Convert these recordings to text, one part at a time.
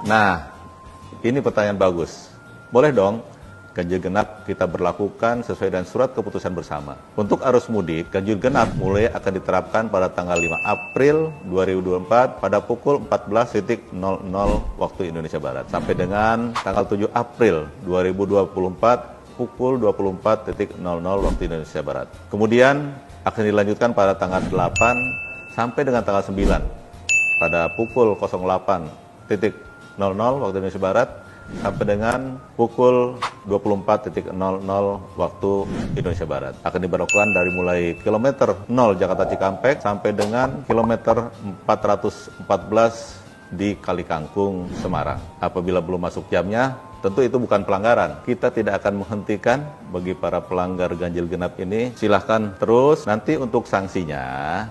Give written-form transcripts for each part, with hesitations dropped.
Nah, ini pertanyaan bagus. Boleh dong ganjil genap kita berlakukan sesuai dengan surat keputusan bersama. Untuk arus mudik, ganjil genap mulai akan diterapkan pada tanggal 5 April 2024 pada pukul 14.00 waktu Indonesia Barat sampai dengan tanggal 7 April 2024 pukul 24.00 waktu Indonesia Barat. Kemudian akan dilanjutkan pada tanggal 8 sampai dengan tanggal 9 pada pukul 08.00 waktu Indonesia Barat sampai dengan pukul 24.00 waktu Indonesia Barat. Akan diberlakukan dari mulai kilometer 0 Jakarta Cikampek sampai dengan kilometer 414 di Kali Kangkung, Semarang. Apabila belum masuk jamnya, tentu itu bukan pelanggaran. Kita tidak akan menghentikan bagi para pelanggar ganjil genap ini. Silahkan terus, nanti untuk sanksinya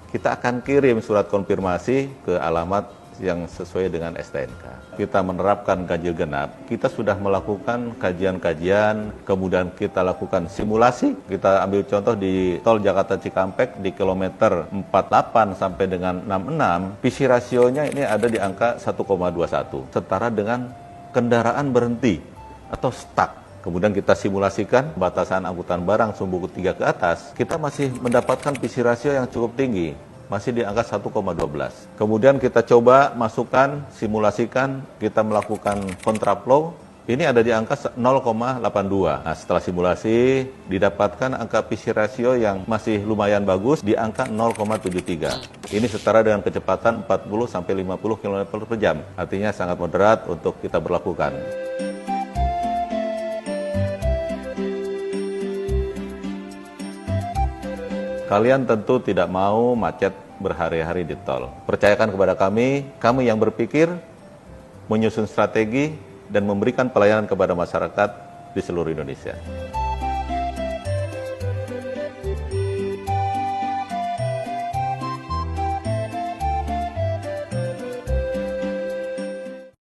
kita akan kirim surat konfirmasi ke alamat yang sesuai dengan STNK. Kita menerapkan ganjil genap, kita sudah melakukan kajian-kajian, kemudian kita lakukan simulasi. Kita ambil contoh di tol Jakarta Cikampek di kilometer 48 sampai dengan 66, PC rasionya ini ada di angka 1,21, setara dengan kendaraan berhenti atau stuck. Kemudian kita simulasikan batasan angkutan barang sumbu ketiga ke atas, kita masih mendapatkan PC rasio yang cukup tinggi, masih di angka 1,12. Kemudian kita coba masukkan, simulasikan, kita melakukan kontraflow, ini ada di angka 0,82. Nah, setelah simulasi, didapatkan angka PC rasio yang masih lumayan bagus di angka 0,73. Ini setara dengan kecepatan 40-50 km per jam. Artinya sangat moderat untuk kita berlakukan. Kalian tentu tidak mau macet berhari-hari di tol. Percayakan kepada kami yang berpikir, menyusun strategi, dan memberikan pelayanan kepada masyarakat di seluruh Indonesia.